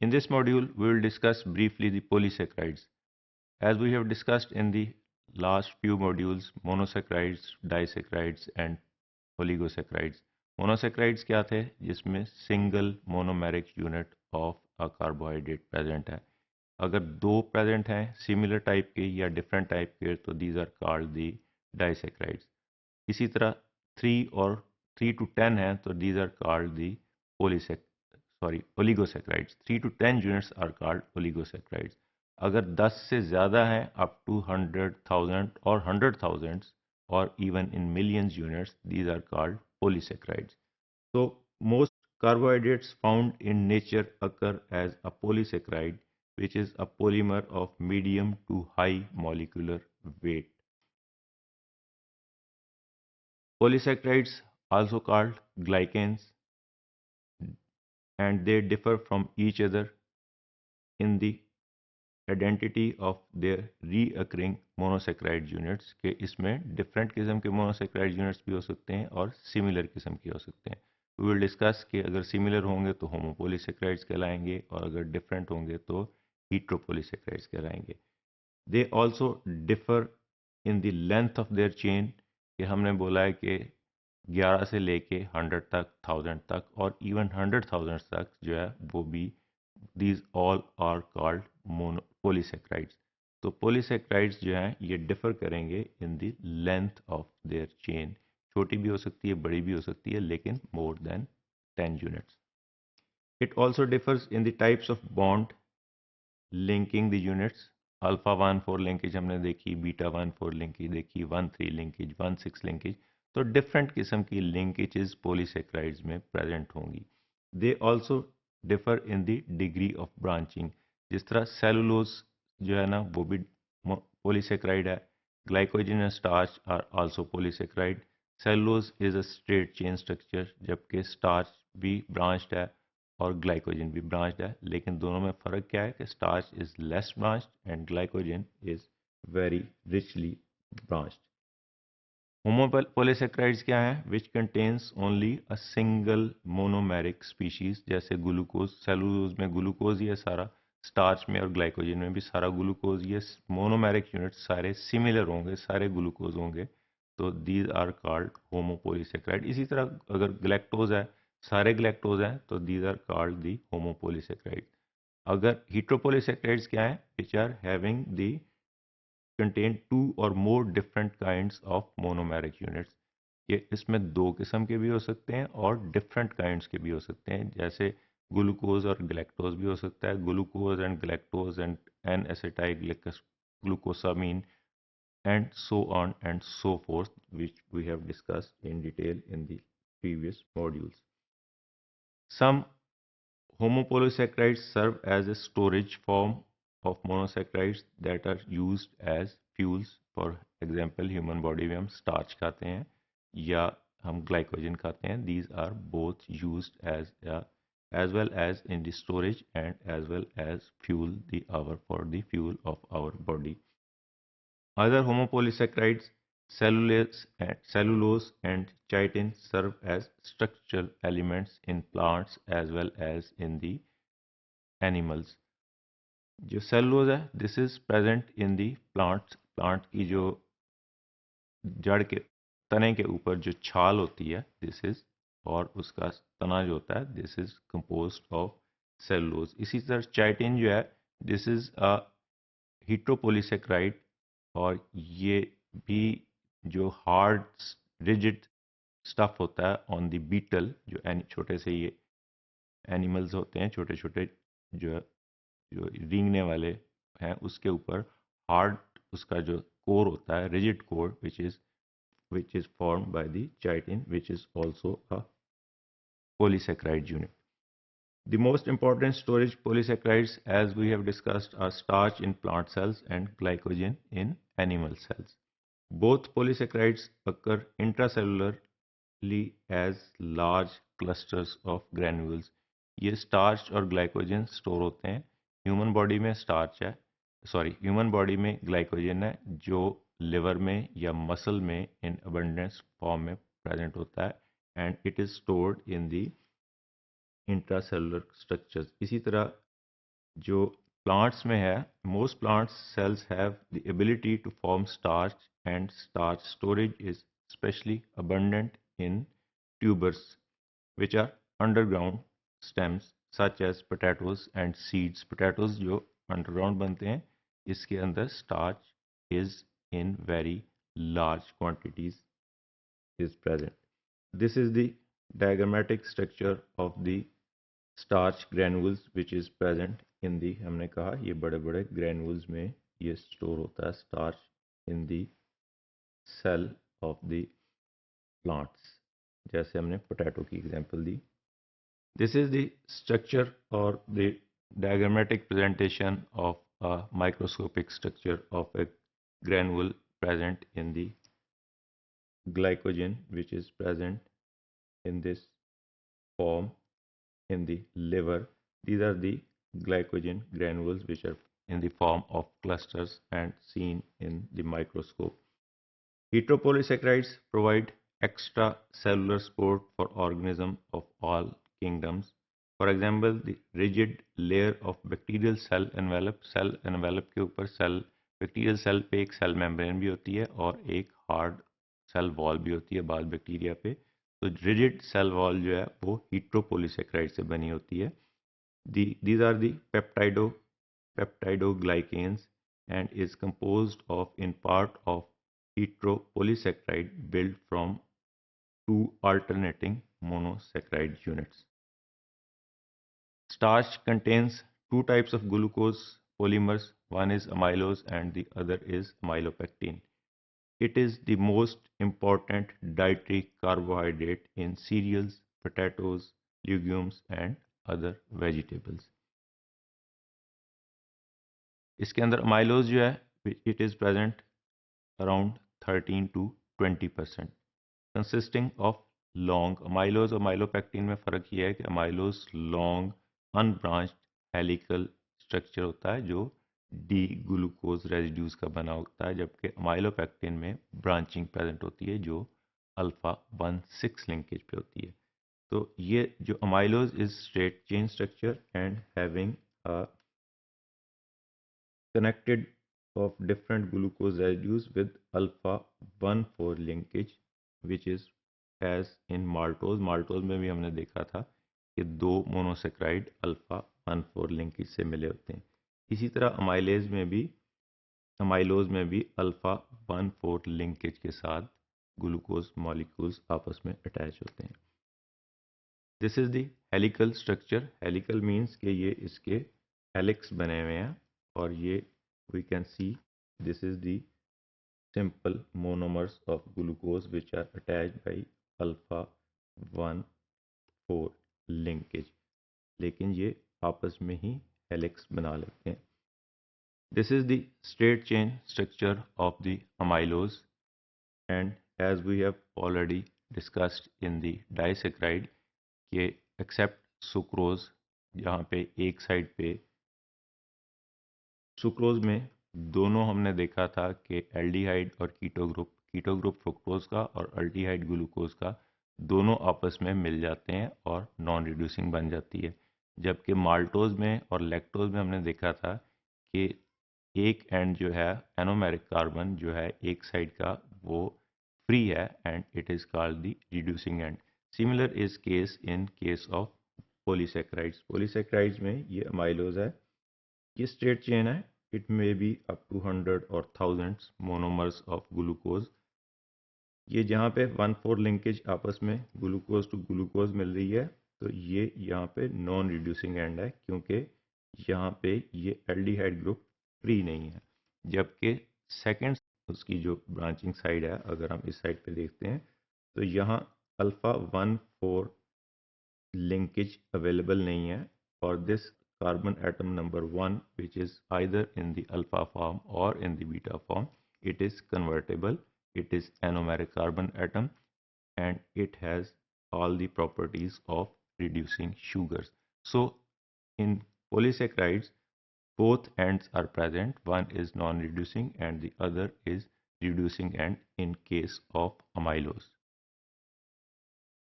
In this module, we will discuss briefly the polysaccharides. As we have discussed in the last few modules, monosaccharides, disaccharides and oligosaccharides. Monosaccharides क्या थे? जिसमें single monomeric unit of a carbohydrate present है. अगर दो present हैं similar type के या different type के तो these are called the disaccharides. इसी तरह 3 to 10 हैं तो these are called the oligosaccharides. 3 to 10 units are called oligosaccharides. अगर 10 से ज़्यादा हैं up to 100,000 or 100,000 or even in millions units, these are called polysaccharides. So most carbohydrates found in nature occur as a polysaccharide, which is a polymer of medium to high molecular weight. Polysaccharides, also called glycans, and they differ from each other in the identity of their recurring monosaccharide units के इसमें different किस्म के monosaccharide units भी हो सकते हैं और similar किस्म के हो सकते हैं. वी विल डिस्कस कि अगर सिमिलर होंगे तो होमोपोलीसेक्राइड्स कहलाएंगे और अगर डिफरेंट होंगे तो हीट्रोपोलीसेक्राइड्स कहलाएंगे. They also differ in the length of their chain कि हमने बोला है कि 11 से लेके 100 तक 1000 तक और इवन 100,000 तक जो है वो भी these all are called polysaccharides. तो polysaccharides जो हैं ये डिफर करेंगे इन the length of their chain. छोटी भी हो सकती है, बड़ी भी हो सकती है, लेकिन more than 10 units. It also differs in the types of bond linking the units. Alpha 1,4 linkage हमने देखी, बीटा 1,4 लिंकेज देखी, 1,3 लिंकेज, 1,6 लिंकेज. तो डिफरेंट किस्म की लिंकेजेस पॉलीसेक्राइड्स में प्रेजेंट होंगी. दे also differ in the degree of branching. जिस तरह सेलुलोज जो है ना वो भी पॉलीसेक्राइड है. Glycogen and starch are also polysaccharide. Cellulose is a straight chain structure जबकि स्टार्च भी ब्रांच्ड है और ग्लाइकोजन भी ब्रांच्ड है. लेकिन दोनों में फ़र्क क्या है कि starch is less branched and glycogen is very richly branched. Homopolysaccharides क्या हैं? Which contains only a single monomeric species. जैसे ग्लूकोज, सेलुलोज में ग्लूकोज ही है सारा, स्टार्च में और ग्लाइकोजन में भी सारा ग्लूकोज. ये मोनोमेरिक यूनिट सारे सिमिलर होंगे, सारे ग्लूकोज होंगे, तो दीज आर कॉल्ड होमोपोलीसेक्राइड. इसी तरह अगर ग्लैक्टोज है, सारे ग्लैक्टोज हैं तो these are called the homopolysaccharide. अगर हीट्रोपोलीसेक्राइड्स क्या है? Which are having the contain two or more different kinds of monomeric units. ये इसमें दो किस्म के भी हो सकते हैं और डिफरेंट काइंड्स के भी हो सकते हैं. जैसे ग्लूकोज और ग्लैक्टोज भी हो सकता है, glucose and galactose and N acetyl glucosamine and so on and so forth, which we have discussed in detail in the previous modules. Some homopolysaccharides serve as a storage form of monosaccharides that are used as fuels. For example, human body में हम starch खाते हैं या हम glycogen खाते हैं. These are both used as well as in the storage and as well as fuel for the fuel of our body. Other homopolysaccharides, cellulose and chitin, serve as structural elements in plants as well as in the animals. जो cellulose है this is present in the plant की जो जड़ के तने के ऊपर जो छाल होती है दिस इज, और उसका तना जो होता है this is composed of cellulose. इसी तरह चाइटिन जो है दिस इज अ हीट्रोपोलीसेक्राइड और ये भी जो हार्ड रिजिड स्टफ होता है ऑन द बीटल, जो छोटे से ये एनिमल्स होते हैं छोटे छोटे जो जो रेंगने वाले हैं उसके ऊपर हार्ड उसका जो कोर होता है rigid core which is formed by the chitin, which is also a polysaccharide unit. The most important storage polysaccharides, as we have discussed, are starch in plant cells and glycogen in animal cells. Both polysaccharides occur intracellularly as large clusters of granules. ये starch और glycogen store होते हैं. Human body में human body में glycogen है जो liver में या मसल में इन अबंडेंस फॉर्म में प्रेजेंट होता है and it is stored in the intracellular structures. इसी तरह जो प्लांट्स में है, most plants cells have the ability to form starch and starch storage is specially abundant in tubers which are underground stems such as potatoes and seeds. Potatoes जो underground बनते हैं, इसके अंदर starch is in very large quantities is present. This is the diagrammatic structure of the starch granules which is present in the, हमने कहा ये बड़े बड़े granules में ये store होता है starch in the cell of the plants, जैसे हमने potato की example the. This is the structure or the diagrammatic presentation of a microscopic structure of a granule present in the glycogen, which is present in this form in the liver. These are the glycogen granules which are in the form of clusters and seen in the microscope. Heteropolysaccharides provide extracellular support for organisms of all kingdoms. For example, the rigid layer of bacterial cell envelope के ऊपर cell bacterial cell पे एक cell membrane भी होती है और एक hard cell wall भी होती है बाद बैक्टीरिया पे. तो rigid cell wall जो है वो heteropolysaccharide से बनी होती है. These are the peptidoglycans and is composed of in part of heteropolysaccharide built from two alternating monosaccharide units. Starch contains two types of glucose polymers. One is amylose and the other is amylopectin. It is the most important dietary carbohydrate in cereals, potatoes, legumes and other vegetables. इसके अंदर amylose जो है it is present around 13 to 20%, consisting of long amylose और amylopectin में फ़र्क ये है कि amylose long unbranched helical structure होता है जो डी ग्लूकोज रेजिड्यूज का बना होता है, जबकि amylopectin में ब्रांचिंग प्रेजेंट होती है जो अल्फा 1,6 लिंकेज पे होती है. तो ये जो amylose is straight chain structure and having a connected of different glucose residues with alpha 1,4 linkage which is as in maltose. Maltose में भी हमने देखा था कि दो मोनोसेक्राइड अल्फा 1,4 लिंकेज से मिले होते हैं. इसी तरह अमाइलोज में भी अल्फा 1,4 लिंकेज के साथ ग्लूकोज मॉलिक्यूल्स आपस में अटैच होते हैं. This is the helical structure. Helical means कि ये इसके हेलिक्स बने हुए हैं और ये we can see this is the simple monomers of glucose which are attached by alpha 1,4 linkage, लेकिन ये आपस में ही हेलिक्स बना लेते हैं. This is the straight chain structure of the amylose and as we have already discussed in the disaccharide के except sucrose जहाँ पे एक साइड पे सुक्रोज में दोनों हमने देखा था कि एल्डिहाइड और कीटो ग्रुप फ्रुक्टोज का और अल्डिहाइड ग्लूकोज का दोनों आपस में मिल जाते हैं और नॉन रिड्यूसिंग बन जाती है, जबकि माल्टोज में और लैक्टोज में हमने देखा था कि एक एंड जो है एनोमेरिक कार्बन जो है एक साइड का वो फ्री है and it is called the reducing end. Similar is case in case of polysaccharides में ये अमाइलोज है, ये स्ट्रेट चेन है. It may be up to 100 और थाउजेंड्स मोनोमर्स ऑफ ग्लूकोज. ये जहाँ पे 1,4 लिंकेज आपस में ग्लूकोज टू ग्लूकोज मिल रही है तो ये यहाँ पे नॉन रिड्यूसिंग एंड है क्योंकि यहाँ पे ये एल्डिहाइड ग्रुप फ्री नहीं है, जबकि सेकेंड उसकी जो ब्रांचिंग साइड है अगर हम इस साइड पे देखते हैं तो यहाँ अल्फा 1,4 linkage available नहीं है और this carbon atom number 1 which is either in the alpha form or in the beta form, it is convertible, it is anomeric carbon atom and it has all the properties of reducing sugars. So in polysaccharides both ends are present, one is non-reducing and the other is reducing end in case of amylose.